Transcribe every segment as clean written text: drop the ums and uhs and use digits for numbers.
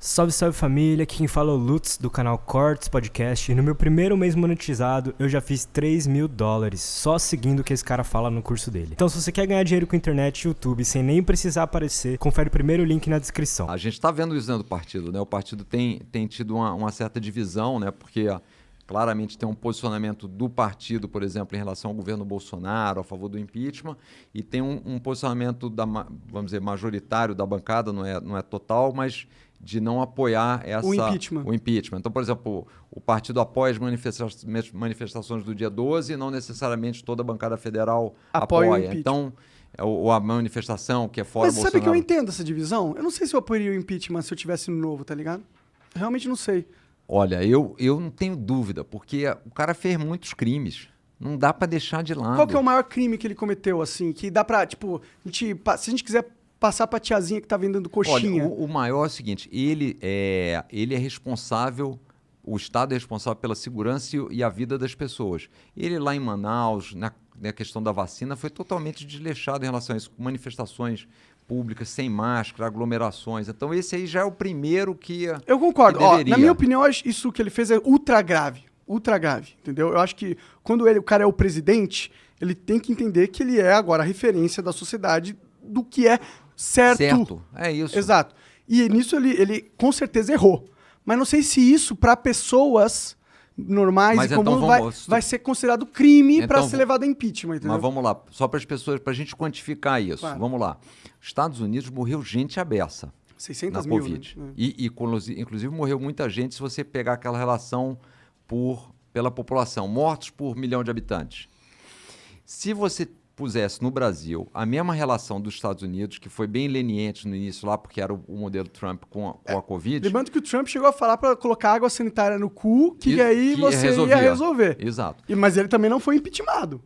Salve, salve família, aqui quem fala é o Lutz do canal Cortes Podcast e no meu primeiro mês monetizado eu já fiz $3.000 só seguindo o que esse cara fala no curso dele. Então se você quer ganhar dinheiro com internet e YouTube sem nem precisar aparecer, confere o primeiro link na descrição. A gente está vendo isso dentro do partido, né? O partido tem tido uma certa divisão, né? Porque claramente tem um posicionamento do partido, por exemplo, em relação ao governo Bolsonaro, a favor do impeachment, e tem um posicionamento, vamos dizer, majoritário da bancada, não é total, mas de não apoiar o impeachment. Então, por exemplo, o partido apoia as manifestações do dia 12 e não necessariamente toda a bancada federal apoia. Então, ou a manifestação que é fora Bolsonaro. Mas sabe que eu entendo essa divisão? Eu não sei se eu apoiaria o impeachment se eu tivesse no Novo, tá ligado? Eu realmente não sei. Olha, eu não tenho dúvida, porque o cara fez muitos crimes. Não dá pra deixar de lado. Qual que é o maior crime que ele cometeu, assim? Que dá pra, tipo, se a gente quiser passar pra tiazinha que tá vendendo coxinha. Olha, o maior é o seguinte, ele é responsável, o Estado é responsável pela segurança e a vida das pessoas. Ele lá em Manaus, na questão da vacina, foi totalmente desleixado em relação a isso, com manifestações públicas, sem máscara, aglomerações. Então esse aí já é o primeiro que eu concordo. Que deveria. Na minha opinião, isso que ele fez é ultra grave, entendeu? Eu acho que quando o cara é o presidente, ele tem que entender que ele é agora a referência da sociedade do que é certo. É isso. Exato. E nisso ele com certeza errou. Mas não sei se isso, para pessoas normais e comuns, vai ser considerado crime para ser levado a impeachment. Entendeu? Mas vamos lá, só para as pessoas, para a gente quantificar isso. Claro. Vamos lá. Estados Unidos morreu gente à beça 600 na mil, Covid. Né? E inclusive morreu muita gente se você pegar aquela relação pela população. Mortos por milhão de habitantes. Se você pusesse no Brasil a mesma relação dos Estados Unidos, que foi bem leniente no início lá, porque era o modelo Trump com a Covid. Lembrando que o Trump chegou a falar para colocar água sanitária no cu, que aí você ia resolver. Exato. Mas ele também não foi impeachmentado.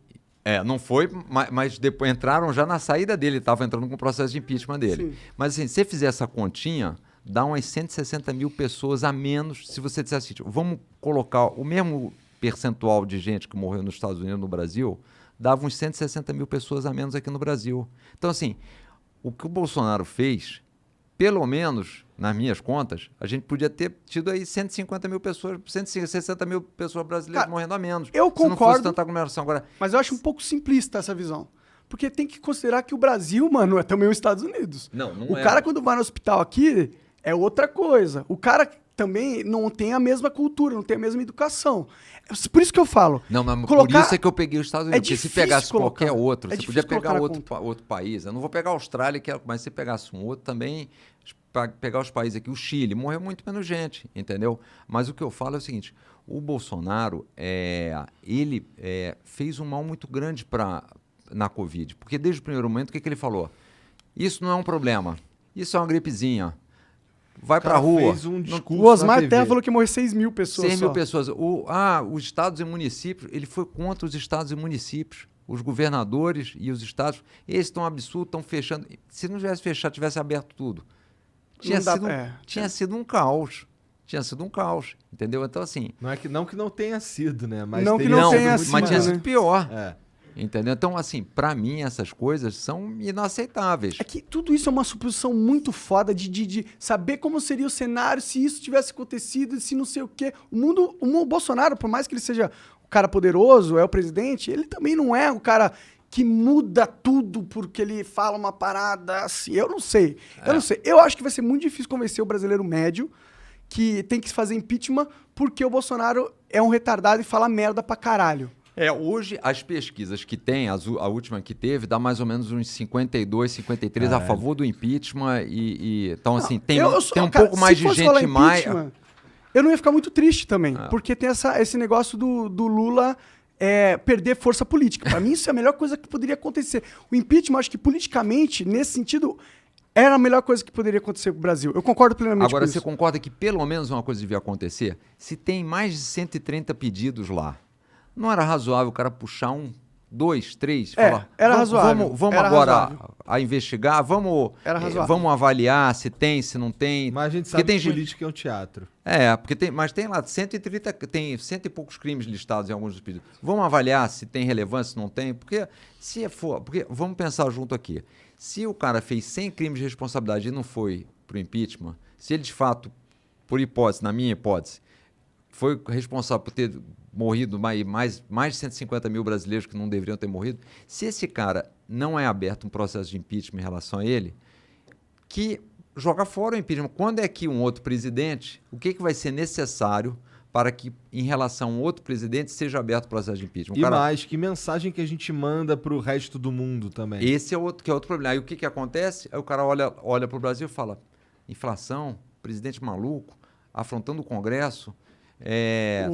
Não foi, mas depois entraram já na saída dele, estava entrando com o processo de impeachment dele. Sim. Mas assim, se você fizer essa continha, dá umas 160 mil pessoas a menos se você disser assim, vamos colocar o mesmo percentual de gente que morreu nos Estados Unidos no Brasil, dava uns 160 mil pessoas a menos aqui no Brasil. Então, assim, o que o Bolsonaro fez, pelo menos, nas minhas contas, a gente podia ter tido aí 150 mil pessoas, 160 mil pessoas brasileiras morrendo a menos. Eu concordo, se não fosse tanta aglomeração. Agora, mas eu acho um pouco simplista essa visão. Porque tem que considerar que o Brasil, mano, é também os Estados Unidos. Não o cara, quando vai no hospital aqui, é outra coisa. O cara também não tem a mesma cultura, não tem a mesma educação. Por isso que eu falo. Não, mas por isso é que eu peguei os Estados Unidos. Porque se pegasse qualquer outro, você podia pegar outro país. Eu não vou pegar a Austrália, mas se pegasse um outro também, pegar os países aqui, o Chile, morreu muito menos gente, entendeu? Mas o que eu falo é o seguinte, o Bolsonaro, ele fez um mal muito grande na Covid. Porque desde o primeiro momento, o que ele falou? Isso não é um problema, isso é uma gripezinha. Vai pra rua. Fez um discurso o Osmar Terra falou que morreu 6 mil pessoas. 6 mil pessoas. Os estados e municípios, ele foi contra os estados e municípios. Os governadores e os estados, eles estão absurdos, estão fechando. Se não tivesse fechado, tivesse aberto tudo, tinha sido um caos. Tinha sido um caos, entendeu? Então, assim. Não que não tenha sido, né? Mas não que não tenha sido. Mas tinha sido pior. Entendeu? Então, assim, pra mim, essas coisas são inaceitáveis. É que tudo isso é uma suposição muito foda de saber como seria o cenário se isso tivesse acontecido, se não sei o quê. O Bolsonaro, por mais que ele seja o cara poderoso, é o presidente, ele também não é o cara que muda tudo porque ele fala uma parada assim. Eu não sei. Eu acho que vai ser muito difícil convencer o brasileiro médio que tem que fazer impeachment porque o Bolsonaro é um retardado e fala merda pra caralho. Hoje, as pesquisas que tem, a última que teve, dá mais ou menos uns 52, 53 a favor do impeachment. Então, assim, tem um pouco mais de gente mais. Eu não ia ficar muito triste também, porque tem esse negócio do Lula perder força política. Para mim, isso é a melhor coisa que poderia acontecer. O impeachment, acho que politicamente, nesse sentido, era a melhor coisa que poderia acontecer pro Brasil. Eu concordo plenamente com isso. Agora, você concorda que pelo menos uma coisa devia acontecer? Se tem mais de 130 pedidos lá, não era razoável o cara puxar 1, 2, 3, falar. Era razoável. Vamos agora a investigar, vamos avaliar se tem, se não tem. Mas a gente sabe que política é um teatro. Mas tem lá 130, tem 100 e poucos crimes listados em alguns dos pedidos. Vamos avaliar se tem relevância, se não tem, porque vamos pensar junto aqui. Se o cara fez 100 crimes de responsabilidade e não foi pro impeachment, se ele de fato por hipótese, na minha hipótese, foi responsável por ter morrido mais de 150 mil brasileiros que não deveriam ter morrido, se esse cara não é aberto um processo de impeachment em relação a ele, que joga fora o impeachment. Quando é que um outro presidente, o que vai ser necessário para que, em relação a um outro presidente, seja aberto o processo de impeachment? Mais, que mensagem que a gente manda para o resto do mundo também? Esse é outro problema. Aí o que acontece? Aí o cara olha para o Brasil e fala, inflação, presidente maluco, afrontando o Congresso,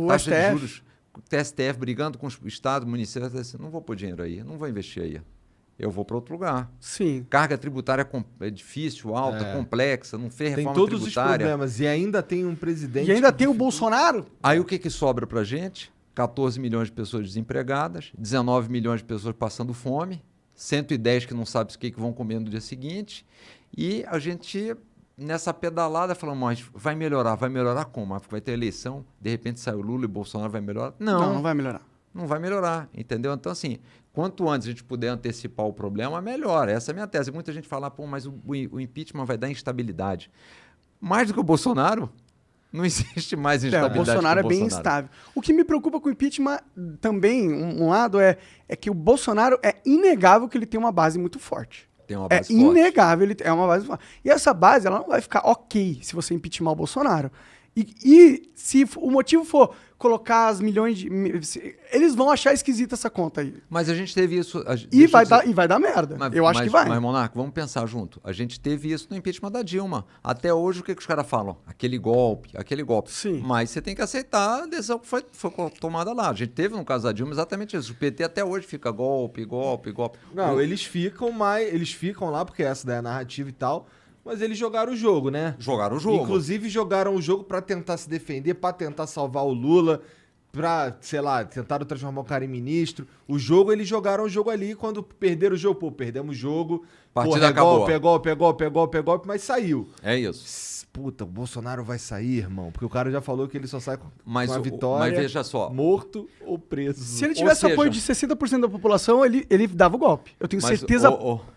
taxa de juros, TSTF brigando com o Estado, município, assim, não vou pôr dinheiro aí, não vou investir aí. Eu vou para outro lugar. Sim. Carga tributária é difícil, alta, complexa, não fez reforma tributária. Tem todos os problemas. E ainda tem um presidente... E ainda tem o Bolsonaro? Aí o que sobra para a gente? 14 milhões de pessoas desempregadas, 19 milhões de pessoas passando fome, 110 que não sabem o que vão comer no dia seguinte. E a gente, nessa pedalada, falando, mas vai melhorar como? Porque vai ter eleição, de repente sai o Lula e o Bolsonaro, vai melhorar? Não vai melhorar. Não vai melhorar, entendeu? Então, assim, quanto antes a gente puder antecipar o problema, melhor. Essa é a minha tese. Muita gente fala, mas o impeachment vai dar instabilidade. Mais do que o Bolsonaro, não existe mais instabilidade. O Bolsonaro é bem instável. O que me preocupa com o impeachment também, um lado, é que o Bolsonaro é inegável que ele tem uma base muito forte. Tem uma base forte. Inegável, ele é uma base forte. E essa base, ela não vai ficar ok se você impeachment o Bolsonaro. E se o motivo for colocar as milhões de... Eles vão achar esquisita essa conta aí. Mas a gente teve isso... E vai dar merda. Eu acho que vai. Mas, Monarca, vamos pensar junto. A gente teve isso no impeachment da Dilma. Até hoje, o que os caras falam? Aquele golpe. Sim. Mas você tem que aceitar a decisão que foi tomada lá. A gente teve, no caso da Dilma, exatamente isso. O PT até hoje fica golpe. Não, eles ficam lá, porque essa daí é a narrativa e tal... Mas eles jogaram o jogo, né? Jogaram o jogo. Inclusive, jogaram o jogo pra tentar se defender, pra tentar salvar o Lula, pra, sei lá, tentaram transformar o cara em ministro. Eles jogaram o jogo ali. Quando perderam o jogo, perdemos o jogo. Partida acabou. Golpe, mas saiu. É isso. Puta, o Bolsonaro vai sair, irmão. Porque o cara já falou que ele só sai com a vitória, mas veja só, morto ou preso. Se ele tivesse apoio de 60% da população, ele dava o golpe. Eu tenho certeza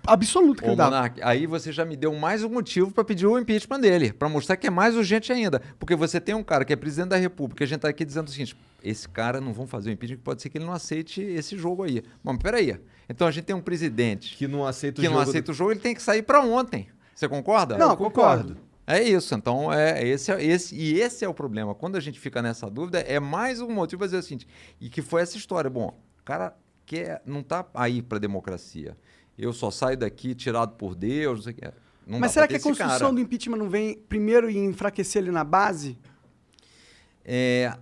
absoluta que ele dava. Monark, aí você já me deu mais um motivo para pedir o impeachment dele, para mostrar que é mais urgente ainda. Porque você tem um cara que é presidente da República, a gente tá aqui dizendo o seguinte, esse cara não vão fazer o impeachment, pode ser que ele não aceite esse jogo aí. Mas peraí, então a gente tem um presidente que não aceita o jogo, ele tem que sair para ontem. Você concorda? Não, concordo. É isso, então esse é o problema. Quando a gente fica nessa dúvida, é mais um motivo para dizer o seguinte, e que foi essa história. Bom, o cara não está aí para democracia. Eu só saio daqui tirado por Deus, não sei o que. Mas será que a construção do impeachment não vem primeiro em enfraquecer ele na base?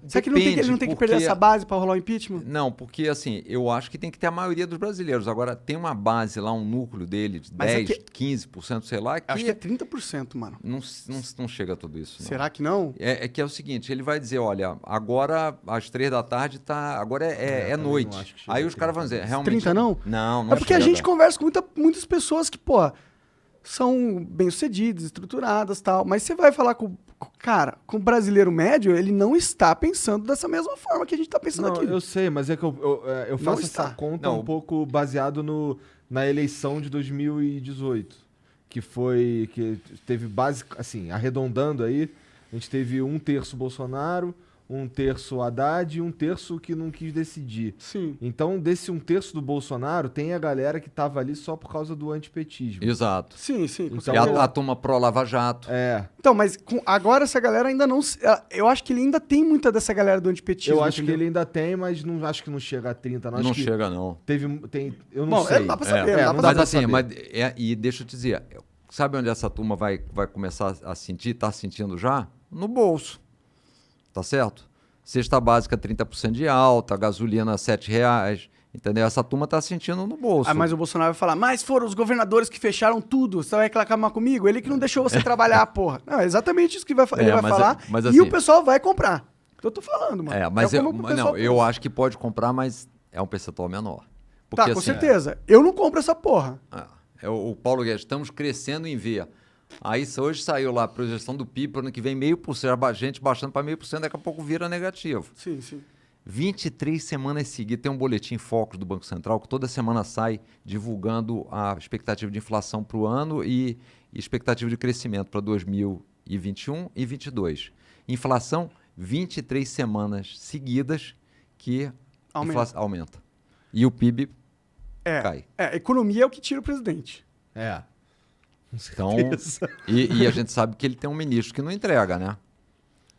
Será que ele não tem que perder essa base para rolar o impeachment? Não, porque assim, eu acho que tem que ter a maioria dos brasileiros. Agora, tem uma base lá, um núcleo dele de 10%, 15%, sei lá. Acho que é 30%, mano. Não chega a tudo isso. Não. Será que não? Que é o seguinte, ele vai dizer, olha, agora às 3 da tarde tá... Agora é noite. Aí os caras vão dizer, realmente... 30 não? Não é porque a gente conversa com muitas pessoas que, são bem-sucedidas, estruturadas e tal. Mas você vai falar com o brasileiro médio, ele não está pensando dessa mesma forma que a gente está pensando aqui. Eu sei, mas é que eu faço essa conta um pouco baseado na eleição de 2018. Que teve base, assim, arredondando aí, a gente teve 1/3 Bolsonaro, 1/3 Haddad e 1/3 que não quis decidir. Sim. Então, desse 1/3 do Bolsonaro, tem a galera que tava ali só por causa do antipetismo. Exato. Sim. Então, a turma pró-Lava Jato. Então, mas agora essa galera ainda não... Eu acho que ele ainda tem muita dessa galera do antipetismo. Eu acho que ele ainda tem, mas não acho que não chega a 30. Não chega, não. Eu não sei. Dá pra saber. Mas assim, e deixa eu te dizer, sabe onde essa turma vai começar a sentir, tá sentindo já? No bolso. Tá certo? Cesta básica 30% de alta, gasolina R$7, entendeu? Essa turma tá sentindo no bolso. Mas o Bolsonaro vai falar, mas foram os governadores que fecharam tudo, você vai reclamar comigo? Ele que não deixou você trabalhar, porra. Não, é exatamente isso que ele vai falar, mas e assim, o pessoal vai comprar. Eu tô falando, mano. Eu acho que pode comprar, mas é um percentual menor. Porque, tá, com certeza. Eu não compro essa porra. O Paulo Guedes, estamos crescendo em V. Aí hoje saiu lá a projeção do PIB, ano que vem 0,5%, a gente baixando para 0,5%, daqui a pouco vira negativo. Sim. 23 semanas seguidas, tem um boletim Focus do Banco Central, que toda semana sai divulgando a expectativa de inflação para o ano e expectativa de crescimento para 2023. e 21 e 22. Inflação, 23 semanas seguidas que aumenta. E o PIB cai. Economia é o que tira o presidente. Então, e a gente sabe que ele tem um ministro que não entrega, né?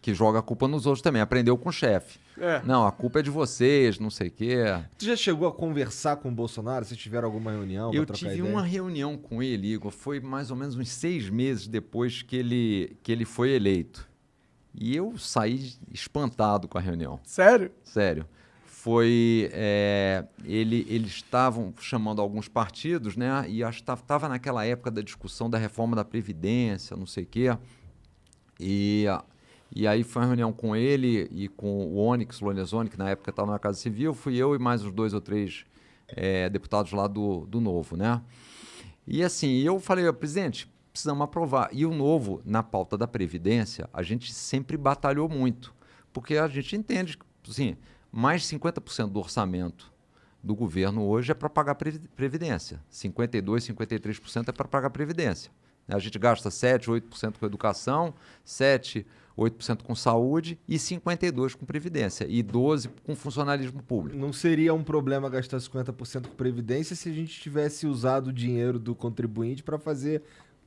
Que joga a culpa nos outros também. Aprendeu com o chefe. Não, a culpa é de vocês, não sei o quê. Tu já chegou a conversar com o Bolsonaro? Vocês tiveram alguma reunião? Eu tive uma reunião com ele, Igor. Foi mais ou menos uns 6 meses depois que ele foi eleito. E eu saí espantado com a reunião. Sério? Sério. Foi... eles estavam chamando alguns partidos, né? E acho que estava naquela época da discussão da reforma da Previdência, não sei o quê. E aí foi uma reunião com ele e com o Onyx Lorenzoni, que na época estava na Casa Civil. Fui eu e mais uns 2 ou 3 deputados lá do Novo, né? E assim, eu falei, presidente, precisamos aprovar. E o Novo, na pauta da Previdência, a gente sempre batalhou muito. Porque a gente entende que, assim, mais de 50% do orçamento do governo hoje é para pagar Previdência. 52%, 53% é para pagar Previdência. A gente gasta 7%, 8% com educação, 7%, 8% com saúde e 52% com Previdência. E 12% com funcionalismo público. Não seria um problema gastar 50% com Previdência se a gente tivesse usado o dinheiro do contribuinte para fazer...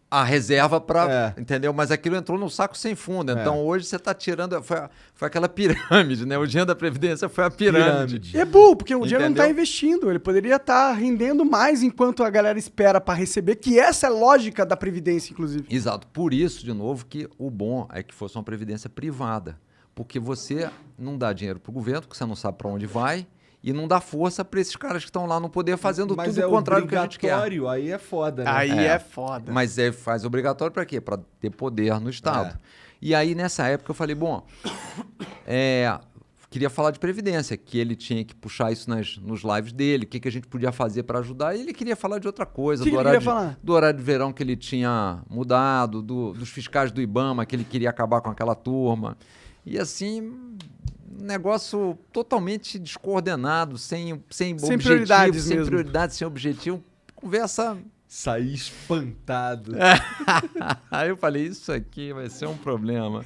a reserva para... Entendeu? Mas aquilo entrou no saco sem fundo. Então, hoje você está tirando... Foi aquela pirâmide, né? O dinheiro da Previdência foi a pirâmide. É burro, porque o dinheiro não está investindo. Ele poderia estar rendendo mais enquanto a galera espera para receber, que essa é a lógica da Previdência, inclusive. Exato. Por isso, de novo, que o bom é que fosse uma Previdência privada. Porque você não dá dinheiro para o governo, porque você não sabe para onde vai, e não dá força para esses caras que estão lá no poder fazendo tudo o contrário do que a gente quer. Aí é foda, né? Aí é foda. Mas faz obrigatório para quê? Para ter poder no Estado. E aí, nessa época, eu falei, bom, queria falar de Previdência, que ele tinha que puxar isso nos lives dele, o que a gente podia fazer para ajudar. E ele queria falar de outra coisa, do horário de verão que ele tinha mudado, dos fiscais do IBAMA, que ele queria acabar com aquela turma. E assim... negócio totalmente descoordenado, sem objetivo, prioridades sem mesmo. prioridade, sem objetivo. Conversa... Saí espantado. Aí eu falei, isso aqui vai ser um problema.